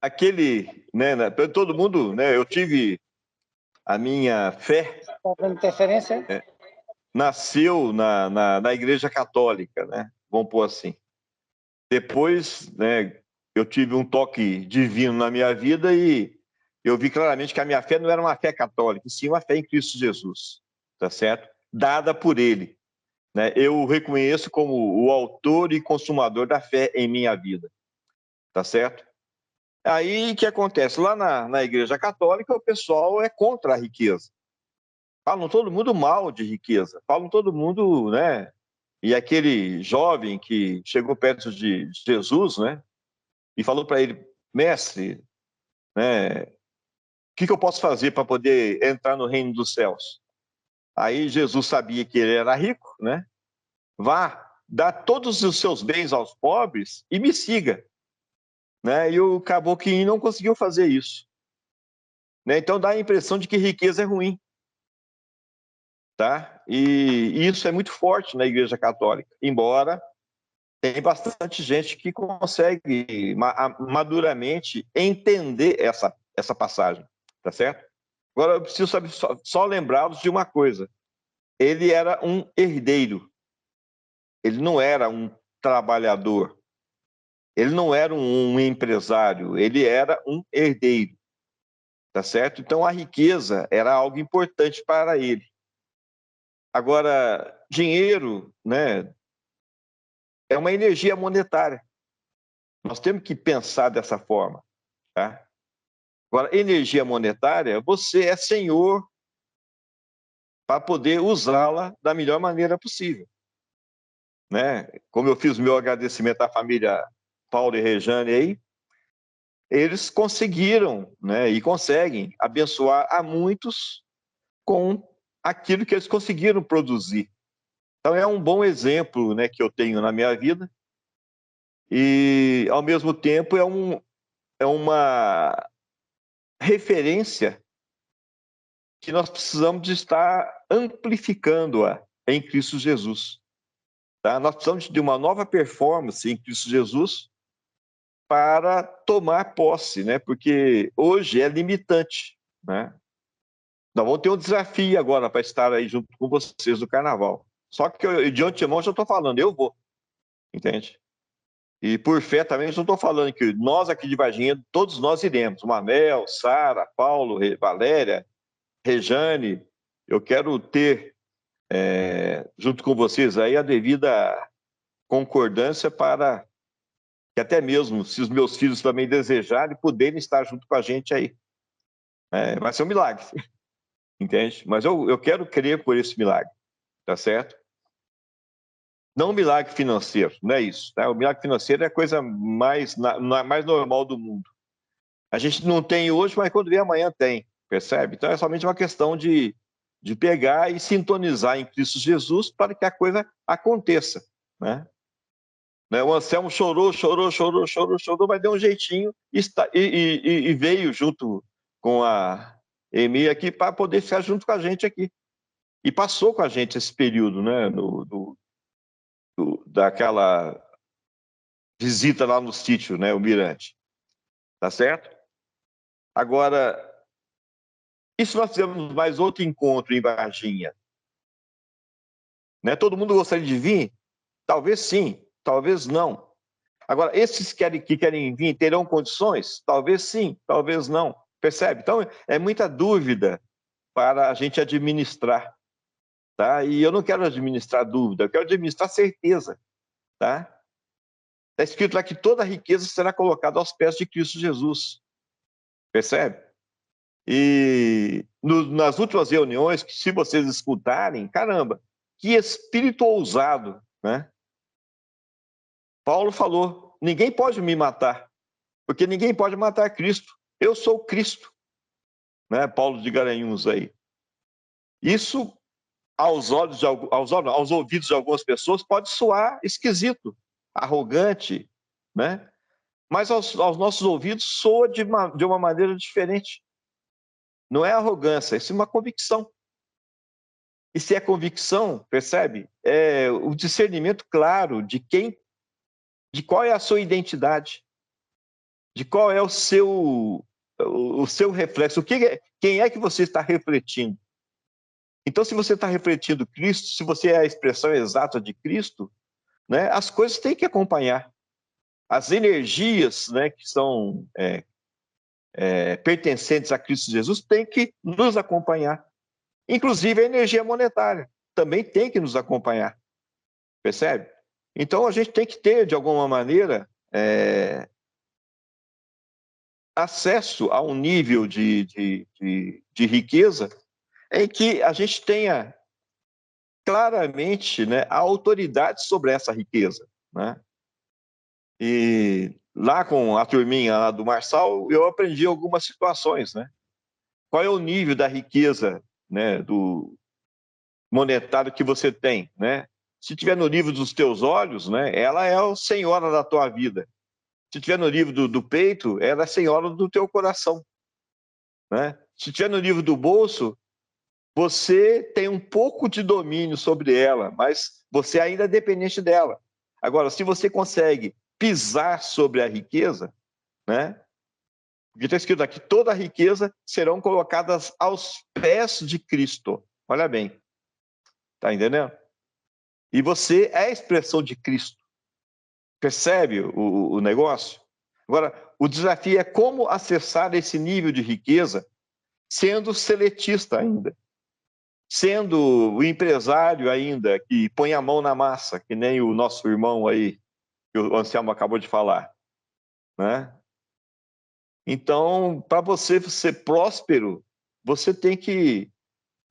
aquele, né, todo mundo, né, eu tive a minha fé, interferência, nasceu na Igreja Católica, né, vamos pôr assim. Depois, né, eu tive um toque divino na minha vida e eu vi claramente que a minha fé não era uma fé católica, sim uma fé em Cristo Jesus, tá certo? Dada por Ele, né? Eu o reconheço como o autor e consumador da fé em minha vida, tá certo? Aí o que acontece? Lá na Igreja Católica, o pessoal é contra a riqueza. Falam todo mundo mal de riqueza, falam todo mundo, né? E aquele jovem que chegou perto de Jesus, né? E falou para ele, mestre, né? O que eu posso fazer para poder entrar no reino dos céus? Aí Jesus sabia que ele era rico, né? Vá, dá todos os seus bens aos pobres e me siga, né? E o caboclinho não conseguiu fazer isso, né? Então dá a impressão de que riqueza é ruim, tá? E isso é muito forte na Igreja Católica, embora tem bastante gente que consegue maduramente entender essa passagem, tá certo? Agora eu preciso saber, só lembrá-los de uma coisa: ele era um herdeiro, ele não era um trabalhador, ele não era um empresário, ele era um herdeiro, tá certo? Então a riqueza era algo importante para ele. Agora, dinheiro, né, é uma energia monetária. Nós temos que pensar dessa forma, tá? Agora, energia monetária, você é senhor para poder usá-la da melhor maneira possível, né? Como eu fiz o meu agradecimento à família Paulo e Rejane aí, eles conseguiram, né, e conseguem abençoar a muitos com aquilo que eles conseguiram produzir. Então é um bom exemplo, né, que eu tenho na minha vida e, ao mesmo tempo, é uma referência que nós precisamos de estar amplificando-a em Cristo Jesus. Tá? Nós precisamos de uma nova performance em Cristo Jesus para tomar posse, né? Porque hoje é limitante, né? Nós vamos ter um desafio agora para estar aí junto com vocês no Carnaval. Só que eu, de antemão, já estou falando, eu vou, entende? E por fé também, eu não estou falando que nós aqui de Varginha, todos nós iremos. Mamel, Sara, Paulo, Valéria, Rejane. Eu quero ter, junto com vocês aí, a devida concordância para que até mesmo, se os meus filhos também desejarem, puderem estar junto com a gente aí. Vai ser um milagre, entende? Mas eu quero crer por esse milagre, tá certo? Não um milagre financeiro, não é isso. Tá? O milagre financeiro é a coisa mais normal do mundo. A gente não tem hoje, mas quando vem amanhã tem, percebe? Então é somente uma questão de pegar e sintonizar em Cristo Jesus para que a coisa aconteça, né? O Anselmo chorou, mas deu um jeitinho e veio junto com a Emi aqui para poder ficar junto com a gente aqui. E passou com a gente esse período, né? Daquela visita lá no sítio, né? O Mirante. Tá certo? Agora, e se nós fizermos mais outro encontro em Varginha? Né? Todo mundo gostaria de vir? Talvez sim, talvez não. Agora, esses que querem vir terão condições? Talvez sim, talvez não. Percebe? Então, é muita dúvida para a gente administrar. Tá? E eu não quero administrar dúvida, eu quero administrar certeza. Tá? Está escrito lá que toda a riqueza será colocada aos pés de Cristo Jesus. Percebe? E nas últimas reuniões, que se vocês escutarem, caramba, que espírito ousado, né? Paulo falou, ninguém pode me matar, porque ninguém pode matar Cristo. Eu sou Cristo, né? Paulo de Garanhuns aí. Isso, aos ouvidos de algumas pessoas, pode soar esquisito, arrogante, né? Mas aos nossos ouvidos soa de uma maneira diferente. Não é arrogância, isso é uma convicção. E se é convicção, percebe? É o discernimento claro de quem de qual é a sua identidade, de qual é o seu reflexo, quem é que você está refletindo. Então, se você está refletindo Cristo, se você é a expressão exata de Cristo, né, as coisas têm que acompanhar. As energias, né, que são pertencentes a Cristo Jesus têm que nos acompanhar. Inclusive a energia monetária também tem que nos acompanhar. Percebe? Então a gente tem que ter, de alguma maneira, acesso a um nível de riqueza em que a gente tenha claramente, né, a autoridade sobre essa riqueza, né? E lá com a turminha lá do Marçal, eu aprendi algumas situações, né? Qual é o nível da riqueza, né, do monetário que você tem, né? Se tiver no nível dos teus olhos, né, ela é a senhora da tua vida. Se tiver no nível do peito, ela é a senhora do teu coração, né? Se tiver no nível do bolso, você tem um pouco de domínio sobre ela, mas você ainda é dependente dela. Agora, se você consegue pisar sobre a riqueza, né? Porque está escrito aqui, toda a riqueza serão colocadas aos pés de Cristo. Olha bem, tá entendendo? E você é a expressão de Cristo. Percebe o negócio? Agora, o desafio é como acessar esse nível de riqueza sendo seletista ainda, sendo o empresário ainda que põe a mão na massa, que nem o nosso irmão aí, que o Anselmo acabou de falar, né? Então, para você ser próspero, você tem que,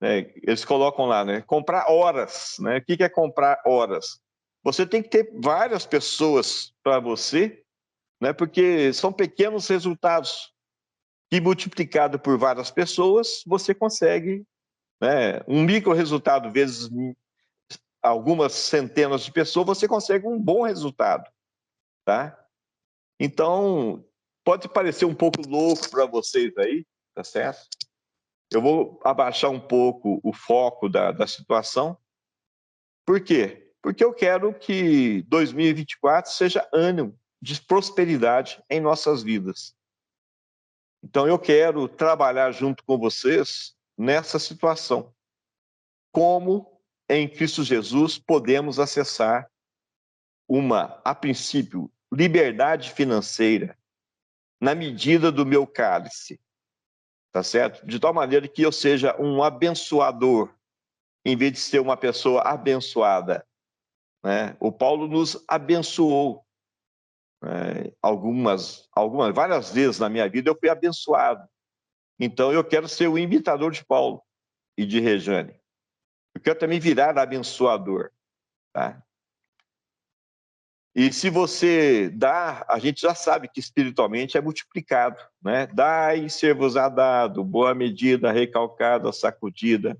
né, eles colocam lá, né, comprar horas, né? O que é comprar horas? Você tem que ter várias pessoas para você, né? Porque são pequenos resultados que multiplicado por várias pessoas, você consegue, né, um micro resultado vezes algumas centenas de pessoas, você consegue um bom resultado, tá? Então, pode parecer um pouco louco para vocês aí, tá certo? Eu vou abaixar um pouco o foco da situação. Por quê? Porque eu quero que 2024 seja ano de prosperidade em nossas vidas. Então, eu quero trabalhar junto com vocês nessa situação. Como em Cristo Jesus podemos acessar a princípio, liberdade financeira na medida do meu cálice, tá certo? De tal maneira que eu seja um abençoador, em vez de ser uma pessoa abençoada, né? O Paulo nos abençoou, né? Várias vezes na minha vida eu fui abençoado. Então eu quero ser o imitador de Paulo e de Rejane. Eu quero também virar abençoador, tá? E se você dá, a gente já sabe que espiritualmente é multiplicado, né? Dai e ser-vos-á dado, boa medida, recalcada, sacudida,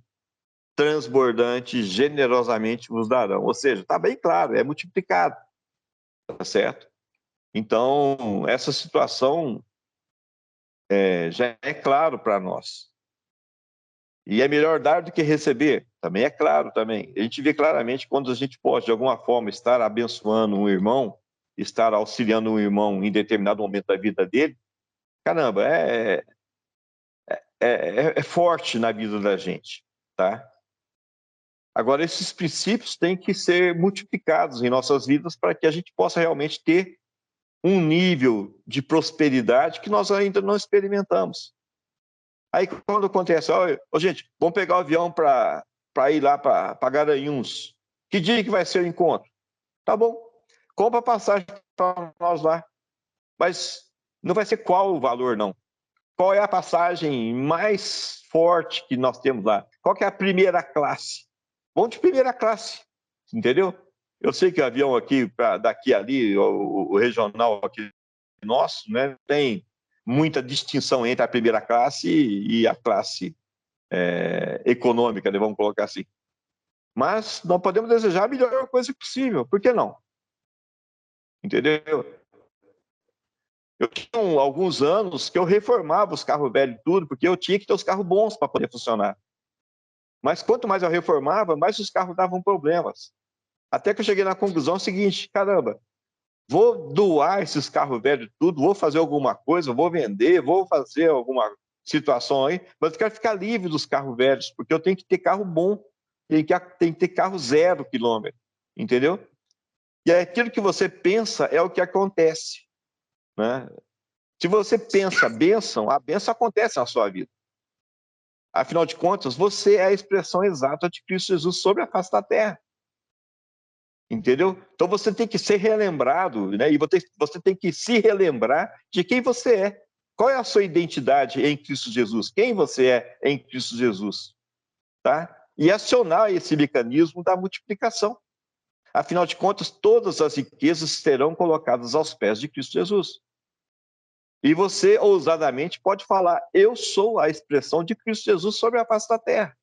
transbordante, generosamente vos darão. Ou seja, está bem claro, é multiplicado, tá certo? Então, essa situação já é claro para nós. E é melhor dar do que receber, também é claro também. A gente vê claramente quando a gente pode, de alguma forma, estar abençoando um irmão, estar auxiliando um irmão em determinado momento da vida dele, caramba, é forte na vida da gente, tá? Agora, esses princípios têm que ser multiplicados em nossas vidas para que a gente possa realmente ter um nível de prosperidade que nós ainda não experimentamos. Aí, quando acontece, gente, vamos pegar o avião para ir lá para Garanhuns. Que dia que vai ser o encontro? Tá bom, compra passagem para nós lá. Mas não vai ser qual o valor, não. Qual é a passagem mais forte que nós temos lá? Qual que é a primeira classe? Vamos de primeira classe, entendeu? Eu sei que o avião aqui, daqui ali, o regional aqui nosso, né, tem muita distinção entre a primeira classe e a classe econômica, né, vamos colocar assim. Mas nós podemos desejar a melhor coisa possível, por que não? Entendeu? Eu tinha alguns anos que eu reformava os carros velhos e tudo, porque eu tinha que ter os carros bons para poder funcionar. Mas quanto mais eu reformava, mais os carros davam problemas. Até que eu cheguei na conclusão seguinte, caramba, vou doar esses carros velhos tudo, vou fazer alguma coisa, vou vender, vou fazer alguma situação aí, mas eu quero ficar livre dos carros velhos, porque eu tenho que ter carro bom, tem que ter carro 0 km, entendeu? E aquilo que você pensa é o que acontece, né? Se você pensa a bênção acontece na sua vida. Afinal de contas, você é a expressão exata de Cristo Jesus sobre a face da terra. Entendeu? Então você tem que ser relembrado, né? E você tem que se relembrar de quem você é. Qual é a sua identidade em Cristo Jesus? Quem você é em Cristo Jesus? Tá? E acionar esse mecanismo da multiplicação. Afinal de contas, todas as riquezas serão colocadas aos pés de Cristo Jesus. E você, ousadamente, pode falar: eu sou a expressão de Cristo Jesus sobre a face da terra.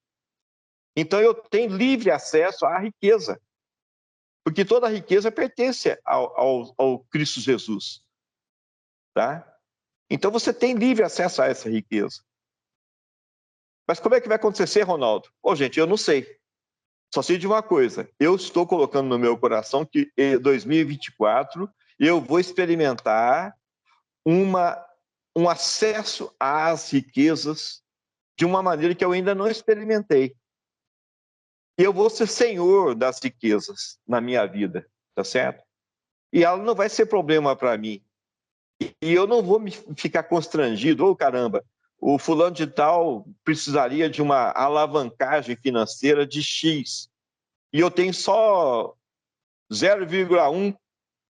Então eu tenho livre acesso à riqueza. Porque toda a riqueza pertence ao Cristo Jesus. Tá? Então você tem livre acesso a essa riqueza. Mas como é que vai acontecer, Ronaldo? Ô, gente, eu não sei. Só sei de uma coisa. Eu estou colocando no meu coração que em 2024 eu vou experimentar um acesso às riquezas de uma maneira que eu ainda não experimentei. E eu vou ser senhor das riquezas na minha vida, tá certo? E ela não vai ser problema para mim. E eu não vou me ficar constrangido, ô caramba, o fulano de tal precisaria de uma alavancagem financeira de X, e eu tenho só 0,1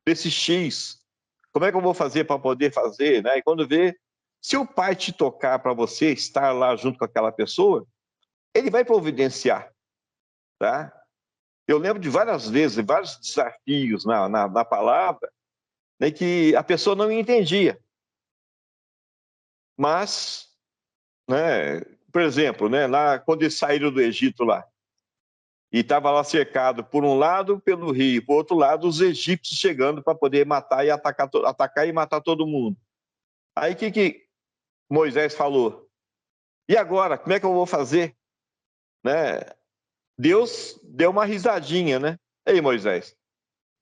desse X. Como é que eu vou fazer para poder fazer? Né? E quando vê, se o pai te tocar para você estar lá junto com aquela pessoa, ele vai providenciar. Tá? Eu lembro de várias vezes, vários desafios na palavra, né, que a pessoa não entendia. Mas, né, por exemplo, né, lá, quando eles saíram do Egito lá, e estava lá cercado por um lado pelo rio, por outro lado os egípcios chegando para poder matar e atacar e matar todo mundo. Aí o que Moisés falou? E agora, como é que eu vou fazer? Né? Deus deu uma risadinha, né? Ei, Moisés,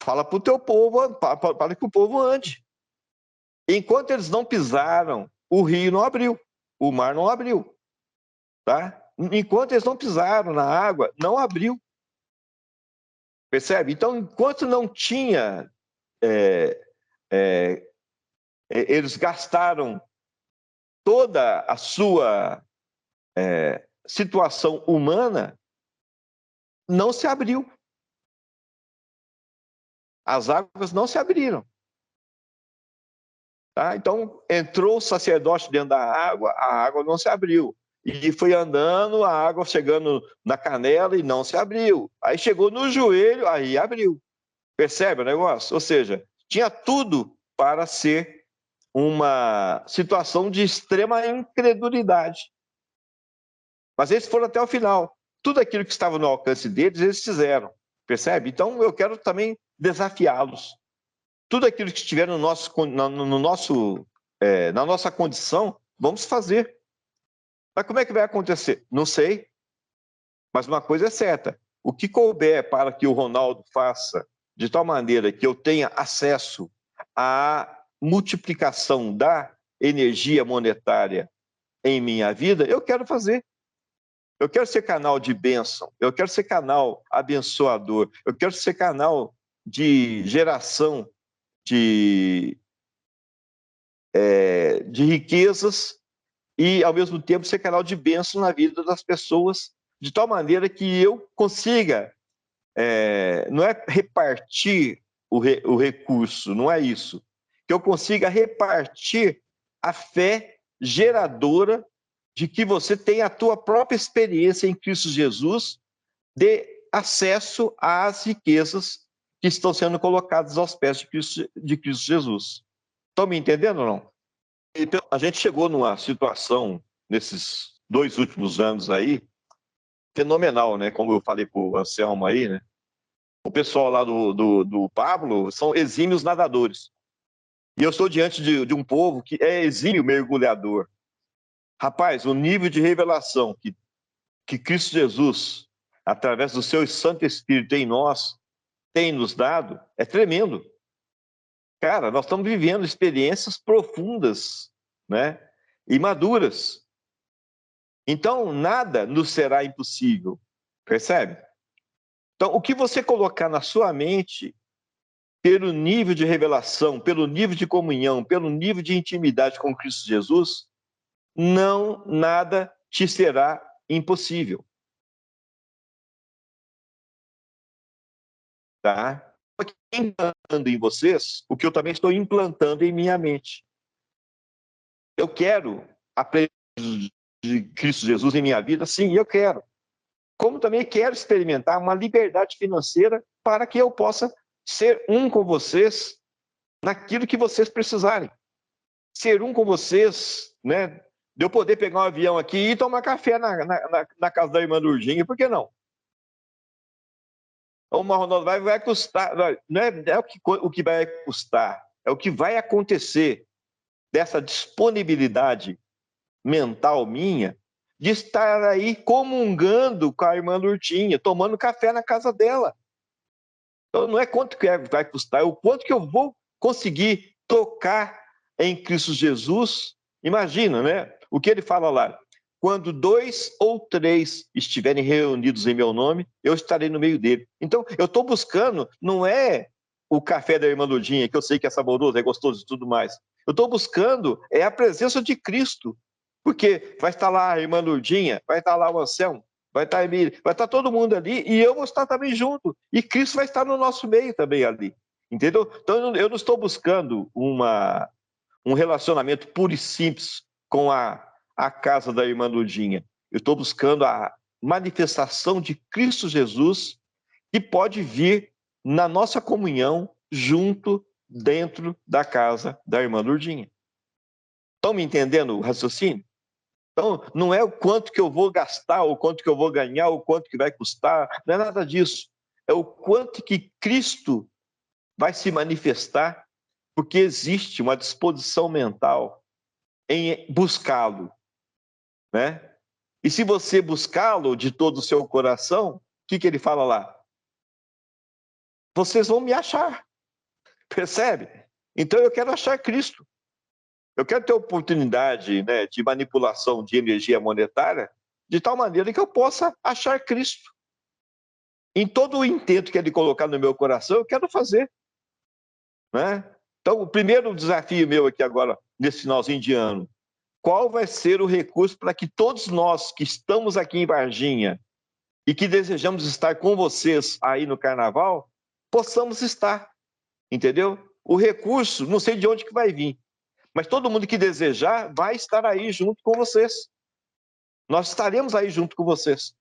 fala para o teu povo, para que o povo ande. Enquanto eles não pisaram, o rio não abriu, o mar não abriu, tá? Enquanto eles não pisaram na água, não abriu. Percebe? Então, enquanto não tinha, eles gastaram toda a sua situação humana, não se abriu. As águas não se abriram. Tá? Então, entrou o sacerdote dentro da água, a água não se abriu. E foi andando, a água chegando na canela e não se abriu. Aí chegou no joelho, aí abriu. Percebe o negócio? Ou seja, tinha tudo para ser uma situação de extrema incredulidade. Mas eles foram até o final. Tudo aquilo que estava no alcance deles, eles fizeram. Percebe? Então, eu quero também desafiá-los. Tudo aquilo que estiver no nosso, na nossa condição, vamos fazer. Mas como é que vai acontecer? Não sei. Mas uma coisa é certa. O que couber para que o Ronaldo faça de tal maneira que eu tenha acesso à multiplicação da energia monetária em minha vida, eu quero fazer. Eu quero ser canal de bênção, eu quero ser canal abençoador, eu quero ser canal de geração de riquezas e, ao mesmo tempo, ser canal de bênção na vida das pessoas, de tal maneira que eu consiga, não é repartir o recurso, não é isso, que eu consiga repartir a fé geradora de que você tem a tua própria experiência em Cristo Jesus de acesso às riquezas que estão sendo colocadas aos pés de Cristo Jesus. Estão me entendendo ou não? Então, a gente chegou numa situação, nesses 2 últimos anos aí, fenomenal, né? Como eu falei para o Anselmo aí, né? O pessoal lá do Pablo são exímios nadadores. E eu estou diante de um povo que é exímio mergulhador. Rapaz, o nível de revelação que Cristo Jesus, através do seu Santo Espírito em nós, tem nos dado, é tremendo. Cara, nós estamos vivendo experiências profundas, né? E maduras. Então, nada nos será impossível, percebe? Então, o que você colocar na sua mente, pelo nível de revelação, pelo nível de comunhão, pelo nível de intimidade com Cristo Jesus, não nada te será impossível, tá? Estou implantando em vocês o que eu também estou implantando em minha mente. Eu quero aprender de Cristo Jesus em minha vida, sim, eu quero. Como também quero experimentar uma liberdade financeira para que eu possa ser um com vocês naquilo que vocês precisarem. Ser um com vocês, né? De eu poder pegar um avião aqui e tomar café na casa da irmã Lourdinha, por que não? Uma Ronaldo vai custar, não é o que vai custar, é o que vai acontecer dessa disponibilidade mental minha de estar aí comungando com a irmã Lourdinha, tomando café na casa dela. Então, não é quanto que vai custar, é o quanto que eu vou conseguir tocar em Cristo Jesus. Imagina, né? O que ele fala lá. Quando 2 ou 3 estiverem reunidos em meu nome, eu estarei no meio dele. Então, eu estou buscando, não é o café da irmã Lourdinha, que eu sei que é saboroso, é gostoso e tudo mais. Eu estou buscando é a presença de Cristo. Porque vai estar lá a irmã Lourdinha, vai estar lá o Anselmo, vai estar a Emília, vai estar todo mundo ali e eu vou estar também junto. E Cristo vai estar no nosso meio também ali. Entendeu? Então eu não estou buscando um relacionamento puro e simples com a casa da irmã Lourdinha. Eu estou buscando a manifestação de Cristo Jesus que pode vir na nossa comunhão junto dentro da casa da irmã Lourdinha. Estão me entendendo o raciocínio? Então, não é o quanto que eu vou gastar, o quanto que eu vou ganhar, o quanto que vai custar, não é nada disso. É o quanto que Cristo vai se manifestar, porque existe uma disposição mental em buscá-lo, né? E se você buscá-lo de todo o seu coração, o que ele fala lá? Vocês vão me achar, percebe? Então eu quero achar Cristo. Eu quero ter oportunidade, né, de manipulação de energia monetária de tal maneira que eu possa achar Cristo. Em todo o intento que ele colocar no meu coração, eu quero fazer, né? Então, o primeiro desafio meu aqui agora, nesse finalzinho de ano, qual vai ser o recurso para que todos nós que estamos aqui em Varginha e que desejamos estar com vocês aí no Carnaval, possamos estar, entendeu? O recurso, não sei de onde que vai vir, mas todo mundo que desejar vai estar aí junto com vocês. Nós estaremos aí junto com vocês,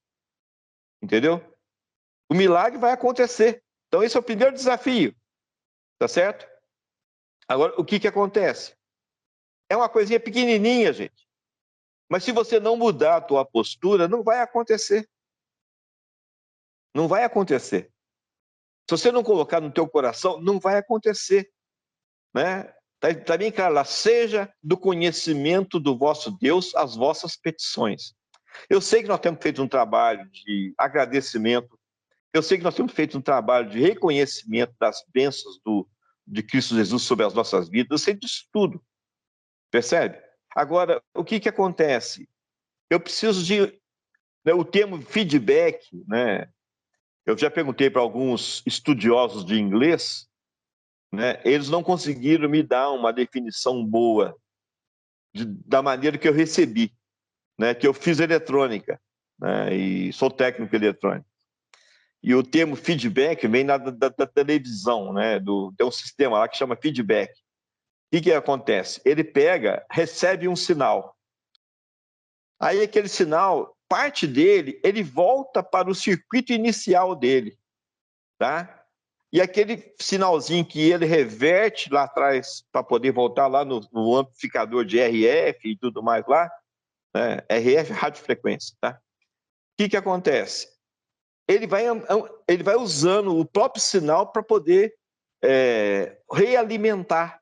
entendeu? O milagre vai acontecer. Então, esse é o primeiro desafio, tá certo? Agora, o que acontece? É uma coisinha pequenininha, gente. Mas se você não mudar a tua postura, não vai acontecer. Não vai acontecer. Se você não colocar no teu coração, não vai acontecer, né? Tá bem claro lá, seja do conhecimento do vosso Deus as vossas petições. Eu sei que nós temos feito um trabalho de agradecimento, eu sei que nós temos feito um trabalho de reconhecimento das bênçãos de Cristo Jesus sobre as nossas vidas, eu sei disso tudo, percebe? Agora, o que acontece? Eu preciso de, né, o termo feedback, né? Eu já perguntei para alguns estudiosos de inglês, né? Eles não conseguiram me dar uma definição boa da maneira que eu recebi, né? Que eu fiz eletrônica, né? E sou técnico eletrônico. E o termo feedback vem da televisão, né? Tem um sistema lá que chama feedback. O que acontece? Ele pega, recebe um sinal. Aí aquele sinal, parte dele, ele volta para o circuito inicial dele, tá? E aquele sinalzinho que ele reverte lá atrás para poder voltar lá no amplificador de RF e tudo mais lá, né? RF, radiofrequência, tá? O que acontece? Ele vai usando o próprio sinal para poder realimentar,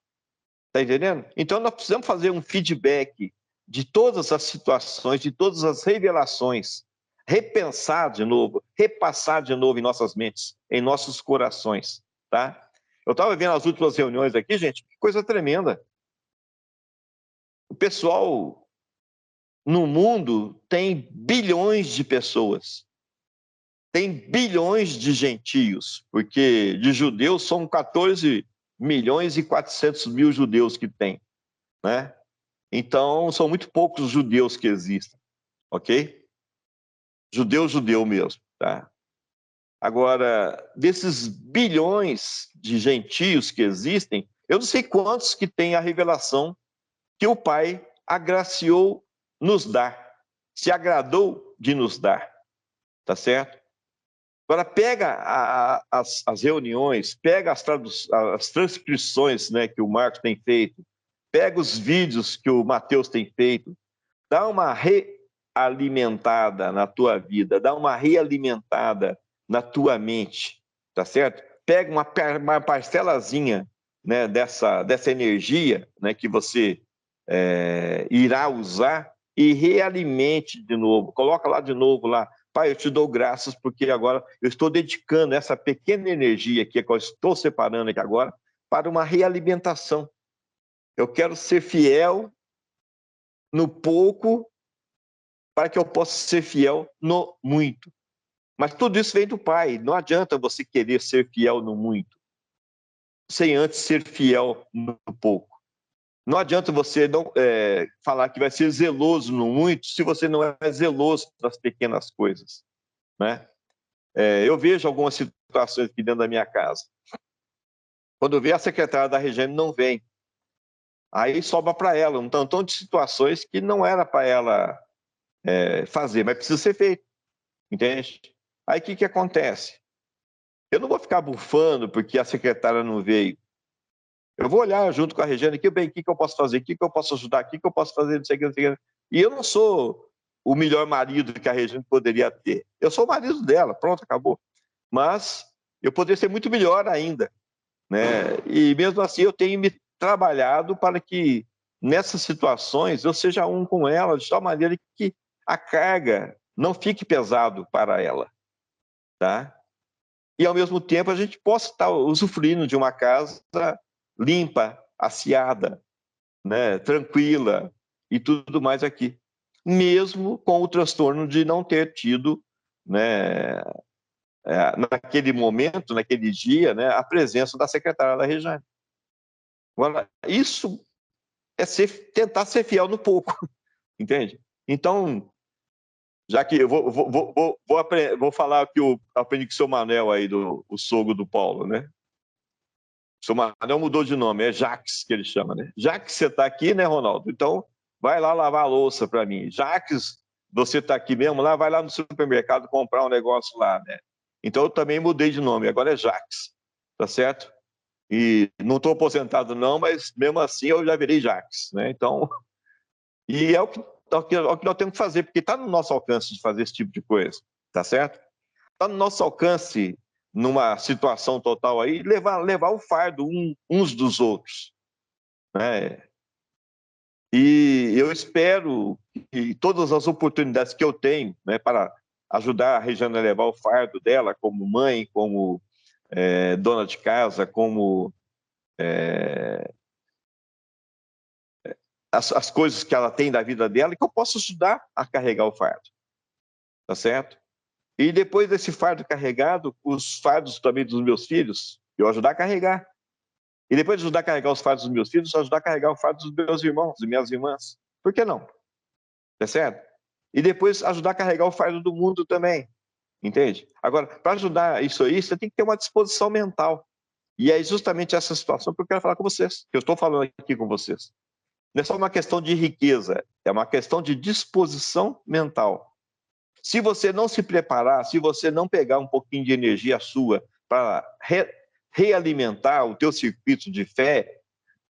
tá entendendo? Então nós precisamos fazer um feedback de todas as situações, de todas as revelações, repensar de novo, repassar de novo em nossas mentes, em nossos corações, tá? Eu estava vendo as últimas reuniões aqui, gente, que coisa tremenda. O pessoal no mundo tem bilhões de pessoas. Tem bilhões de gentios, porque de judeus são 14 milhões e 400 mil judeus que tem, né? Então, são muito poucos os judeus que existem, ok? Judeu mesmo, tá? Agora, desses bilhões de gentios que existem, eu não sei quantos que têm a revelação que o Pai agraciou nos dar, se agradou de nos dar, tá certo? Agora, pega as reuniões, pega as transcrições, né, que o Marcos tem feito, pega os vídeos que o Mateus tem feito, dá uma realimentada na tua vida, dá uma realimentada na tua mente, tá certo? Pega uma parcelazinha, né, dessa energia, né, que você irá usar e realimente de novo. Coloca lá de novo lá. Pai, eu te dou graças porque agora eu estou dedicando essa pequena energia aqui, que eu estou separando aqui agora, para uma realimentação. Eu quero ser fiel no pouco para que eu possa ser fiel no muito. Mas tudo isso vem do Pai. Não adianta você querer ser fiel no muito, sem antes ser fiel no pouco. Não adianta você não falar que vai ser zeloso no muito, se você não é zeloso nas pequenas coisas, né? Eu vejo algumas situações aqui dentro da minha casa. Quando eu vejo a secretária da Regiane não vem, aí sobra para ela um tantão de situações que não era para ela fazer, mas precisa ser feito, entende? Aí o que acontece? Eu não vou ficar bufando porque a secretária não veio. Eu vou olhar junto com a Regiane aqui, bem, o que eu posso fazer, o que eu posso ajudar, o que eu posso fazer, não sei o que, não sei o que. E eu não sou o melhor marido que a Regiane poderia ter. Eu sou o marido dela, pronto, acabou. Mas eu poderia ser muito melhor ainda, né? E mesmo assim eu tenho me trabalhado para que nessas situações eu seja um com ela, de tal maneira que a carga não fique pesado para ela, tá? E ao mesmo tempo a gente possa estar usufruindo de uma casa limpa, asseada, né, tranquila e tudo mais aqui, mesmo com o transtorno de não ter tido, né, naquele momento, naquele dia, né, a presença da secretária da Regiane. Agora, isso é tentar ser fiel no pouco, entende? Então, já que eu vou falar que eu aprendi com o seu Manel aí, o sogro do Paulo, né? O seu Manel mudou de nome, é Jaques que ele chama, né? Já que você está aqui, né, Ronaldo? Então, vai lá lavar a louça para mim. Jaques, você está aqui mesmo, lá, vai lá no supermercado comprar um negócio lá, né? Então, eu também mudei de nome, agora é Jaques, tá certo? E não estou aposentado não, mas mesmo assim eu já virei Jaques, né? Então, e é o que nós temos que fazer, porque está no nosso alcance de fazer esse tipo de coisa, tá certo? Está no nosso alcance, numa situação total aí, levar o fardo uns dos outros, né? E eu espero que todas as oportunidades que eu tenho, né, para ajudar a Regiane a levar o fardo dela, como mãe, como dona de casa, como as coisas que ela tem da vida dela, que eu possa ajudar a carregar o fardo, tá certo? E depois desse fardo carregado, os fardos também dos meus filhos, eu ajudar a carregar. E depois de ajudar a carregar os fardos dos meus filhos, ajudar a carregar o fardo dos meus irmãos e minhas irmãs. Por que não? Tá certo? E depois ajudar a carregar o fardo do mundo também. Entende? Agora, para ajudar isso aí, você tem que ter uma disposição mental. E é justamente essa situação que eu quero falar com vocês, que eu estou falando aqui com vocês. Não é só uma questão de riqueza, é uma questão de disposição mental. Se você não se preparar, se você não pegar um pouquinho de energia sua para realimentar o teu circuito de fé,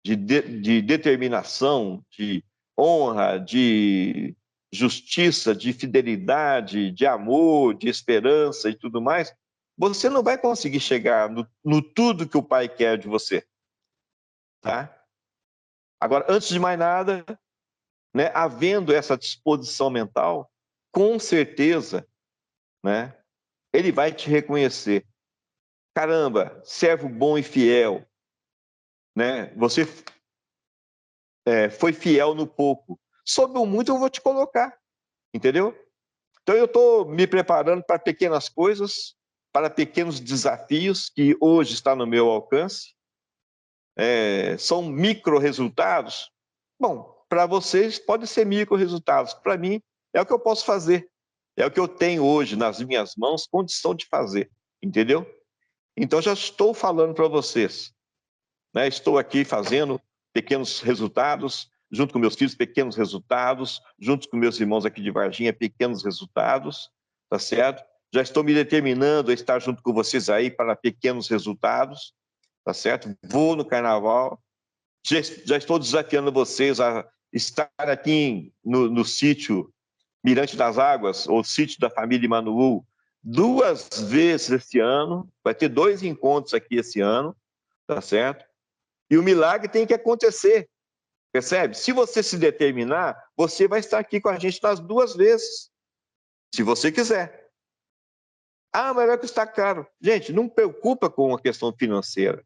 de determinação, de honra, de justiça, de fidelidade, de amor, de esperança e tudo mais, você não vai conseguir chegar no tudo que o Pai quer de você, tá? Agora, antes de mais nada, né, havendo essa disposição mental, com certeza, né, ele vai te reconhecer. Caramba, servo bom e fiel, né? Você foi fiel no pouco. Sobre o muito eu vou te colocar, entendeu? Então eu estou me preparando para pequenas coisas, para pequenos desafios que hoje está no meu alcance. São micro resultados. Bom, para vocês pode ser micro resultados. Para mim é o que eu posso fazer. É o que eu tenho hoje nas minhas mãos condição de fazer, entendeu? Então já estou falando para vocês, né? Estou aqui fazendo pequenos resultados, junto com meus filhos, pequenos resultados, junto com meus irmãos aqui de Varginha, pequenos resultados, tá certo? Já estou me determinando a estar junto com vocês aí para pequenos resultados, tá certo? Vou no carnaval, já estou desafiando vocês a estar aqui no sítio Mirante das Águas, ou sítio da família Emanuel, 2 vezes esse ano, vai ter 2 encontros aqui esse ano, tá certo? E o milagre tem que acontecer, percebe? Se você se determinar, você vai estar aqui com a gente nas 2 vezes, se você quiser. Ah, mas vai custar caro. Gente, não preocupa com a questão financeira.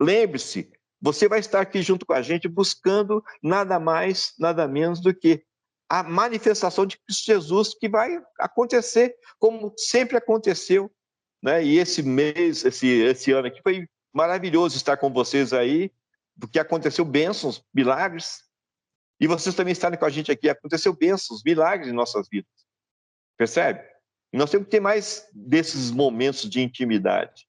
Lembre-se, você vai estar aqui junto com a gente buscando nada mais, nada menos do que a manifestação de Cristo Jesus, que vai acontecer como sempre aconteceu, né? E esse mês, esse ano aqui foi maravilhoso estar com vocês aí, porque aconteceu bênçãos, milagres, e vocês também estarem com a gente aqui, aconteceu bênçãos, milagres em nossas vidas, percebe? E nós temos que ter mais desses momentos de intimidade,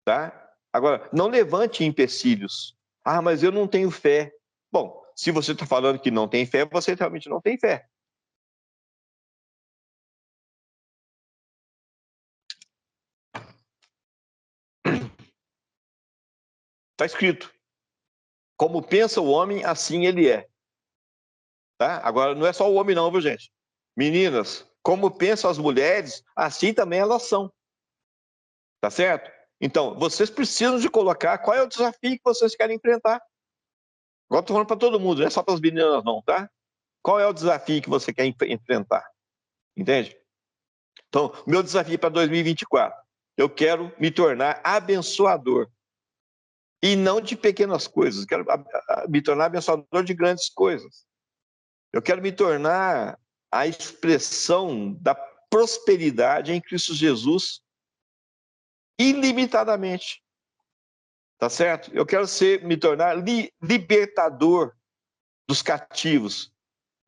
tá? Agora, não levante empecilhos. Ah, mas eu não tenho fé. Bom, se você está falando que não tem fé, você realmente não tem fé. Está escrito. Como pensa o homem, assim ele é. Tá? Agora, não é só o homem não, viu, gente? Meninas, como pensam as mulheres, assim também elas são. Tá certo? Então, vocês precisam de colocar qual é o desafio que vocês querem enfrentar. Agora estou falando para todo mundo, não é só para as meninas não, tá? Qual é o desafio que você quer enfrentar? Entende? Então, meu desafio para 2024, eu quero me tornar abençoador. E não de pequenas coisas, quero me tornar abençoador de grandes coisas. Eu quero me tornar a expressão da prosperidade em Cristo Jesus ilimitadamente. Tá certo? Eu quero me tornar libertador dos cativos.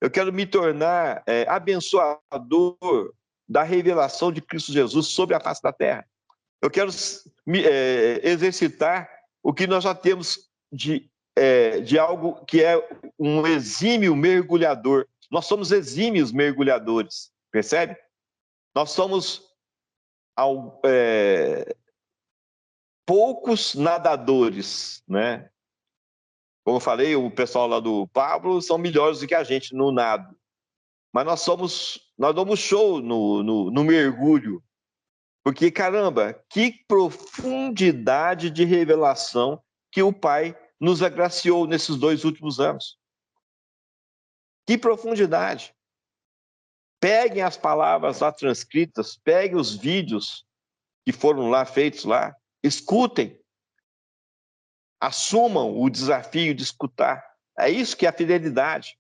Eu quero me tornar abençoador da revelação de Cristo Jesus sobre a face da terra. Eu quero exercitar o que nós já temos de algo que é um exímio mergulhador. Nós somos exímios mergulhadores, percebe? Nós somos poucos nadadores, né? Como eu falei, o pessoal lá do Pablo são melhores do que a gente no nado. Mas nós damos show no mergulho. Porque, caramba, que profundidade de revelação que o Pai nos agraciou nesses 2 últimos anos. Que profundidade. Peguem as palavras lá transcritas, peguem os vídeos que foram lá feitos lá, escutem, assumam o desafio de escutar. É isso que é a fidelidade.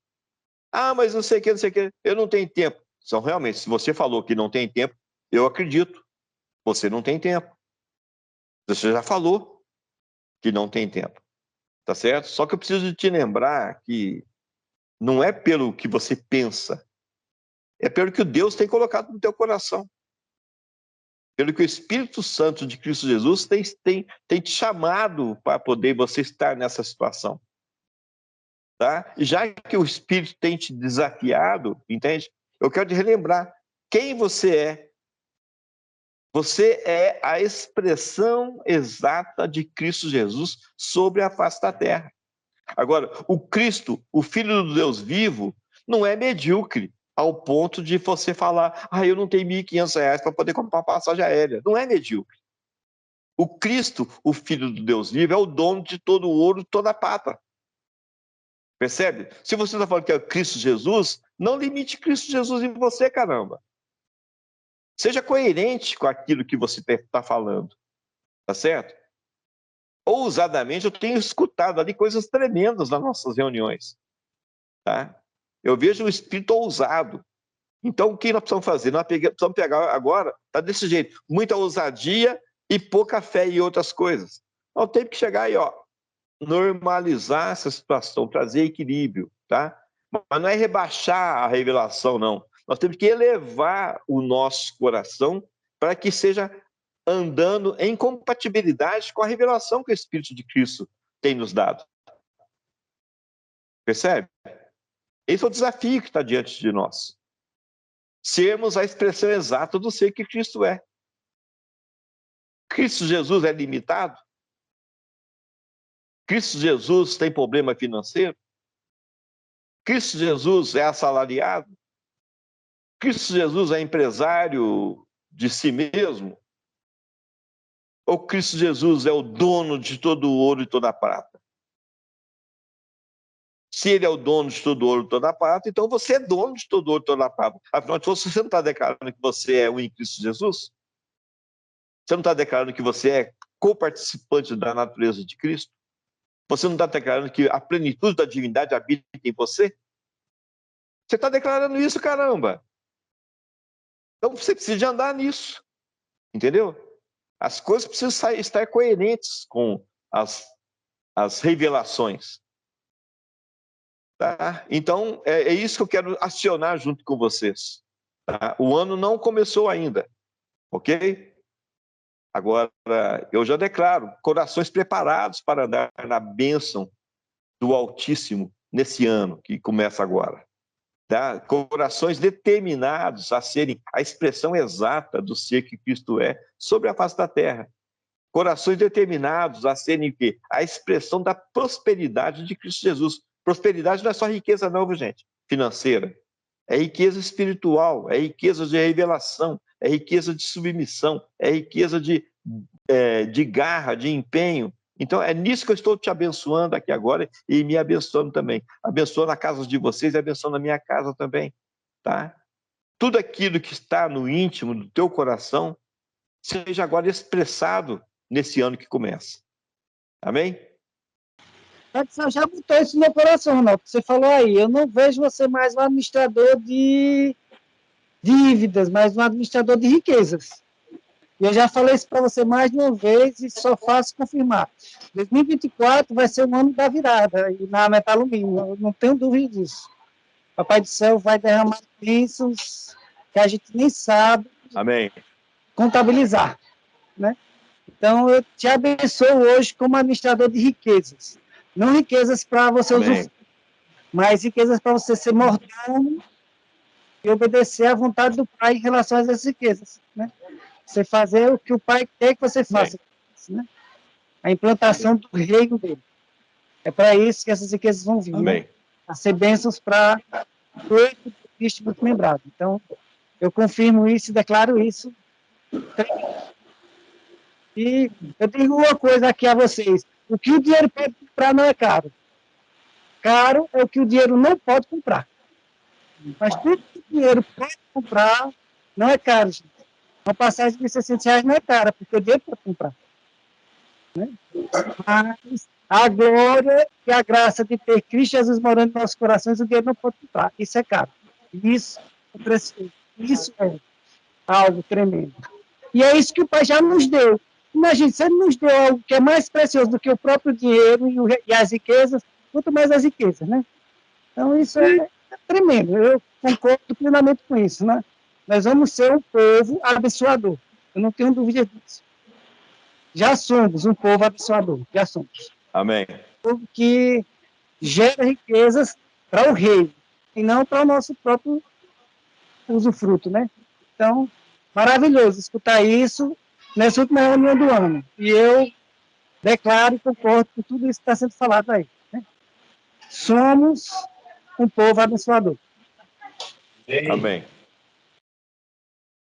Ah, mas não sei o que, não sei o que, eu não tenho tempo. Então, realmente, se você falou que não tem tempo, eu acredito, você não tem tempo. Você já falou que não tem tempo, tá certo? Só que eu preciso te lembrar que não é pelo que você pensa, é pelo que Deus tem colocado no teu coração. Pelo que o Espírito Santo de Cristo Jesus tem te chamado para poder você estar nessa situação. Tá? E já que o Espírito tem te desafiado, entende? Eu quero te relembrar quem você é. Você é a expressão exata de Cristo Jesus sobre a face da terra. Agora, o Cristo, o Filho do Deus vivo, não é medíocre ao ponto de você falar, eu não tenho R$ 1.500 para poder comprar uma passagem aérea. Não é medíocre. O Cristo, o Filho do Deus vivo, é o dono de todo o ouro, toda a prata. Percebe? Se você está falando que é Cristo Jesus, não limite Cristo Jesus em você, caramba. Seja coerente com aquilo que você está falando. Tá certo? ousadamente, eu tenho escutado ali coisas tremendas nas nossas reuniões. Tá? Eu vejo um espírito ousado. Então, o que nós precisamos fazer? Nós precisamos pegar agora, está desse jeito, muita ousadia e pouca fé em outras coisas. Nós temos que chegar aí, ó, normalizar essa situação, trazer equilíbrio, tá? Mas não é rebaixar a revelação, não. Nós temos que elevar o nosso coração para que seja andando em compatibilidade com a revelação que o Espírito de Cristo tem nos dado. Percebe? Esse é o desafio que está diante de nós. Sermos a expressão exata do ser que Cristo é. Cristo Jesus é limitado? Cristo Jesus tem problema financeiro? Cristo Jesus é assalariado? Cristo Jesus é empresário de si mesmo? Ou Cristo Jesus é o dono de todo o ouro e toda a prata? Se ele é o dono de todo o ouro e toda a prata, então você é dono de todo o ouro e toda a prata. Afinal de contas, você não está declarando que você é um em Cristo Jesus? Você não está declarando que você é coparticipante da natureza de Cristo? Você não está declarando que a plenitude da divindade habita em você? Você está declarando isso, caramba! Então você precisa de andar nisso, entendeu? As coisas precisam estar coerentes com as revelações. Tá? Então, é isso que eu quero acionar junto com vocês. Tá? O ano não começou ainda, ok? Agora, eu já declaro, corações preparados para andar na bênção do Altíssimo nesse ano que começa agora. Tá? Corações determinados a serem a expressão exata do ser que Cristo é sobre a face da terra. Corações determinados a serem o quê? A expressão da prosperidade de Cristo Jesus. Prosperidade não é só riqueza não, viu, gente? Financeira. É riqueza espiritual, é riqueza de revelação, é riqueza de submissão, é riqueza de garra, de empenho. Então, é nisso que eu estou te abençoando aqui agora e me abençoando também. Abençoando a casa de vocês e abençoando a minha casa também, tá? Tudo aquilo que está no íntimo do teu coração seja agora expressado nesse ano que começa. Amém? Você já botou isso no meu coração, Ronaldo. Você falou aí, eu não vejo você mais um administrador de dívidas, mas um administrador de riquezas. E eu já falei isso para você mais de uma vez e só faço confirmar. 2024 vai ser um ano da virada e na Metalumínio, eu não tenho dúvida disso. Papai do Céu vai derramar bênçãos que a gente nem sabe Amém. Contabilizar, né? Então, eu te abençoo hoje como administrador de riquezas. Não riquezas para você usufruir, mas riquezas para você ser mordomo e obedecer à vontade do Pai em relação a essas riquezas, né? Você fazer o que o Pai quer que você faça, né? A implantação do reino dele. É para isso que essas riquezas vão vir, né? A ser bênçãos para o corpo de Cristo muito lembrado. Então, eu confirmo isso e declaro isso. E eu digo uma coisa aqui a vocês. O que o dinheiro pode comprar não é caro. Caro é o que o dinheiro não pode comprar. Mas tudo que o dinheiro pode comprar não é caro, gente. Uma passagem de R$600 não é cara, porque o dinheiro pode comprar. Né? Mas a glória e a graça de ter Cristo Jesus morando em nossos corações, o dinheiro não pode comprar. Isso é caro. Isso é precioso. Isso é algo tremendo. E é isso que o Pai já nos deu. Imagine, se ele nos deu algo que é mais precioso do que o próprio dinheiro e as riquezas, quanto mais as riquezas, né? Então, isso é tremendo. Eu concordo plenamente com isso, né? Nós vamos ser um povo abençoador. Eu não tenho dúvida disso. Já somos um povo abençoador. Já somos. Amém. Um povo que gera riquezas para o rei e não para o nosso próprio usufruto, né? Então, maravilhoso escutar isso nessa última reunião do ano. E eu declaro e concordo com tudo isso que está sendo falado aí. Né? Somos um povo abençoador. Amém.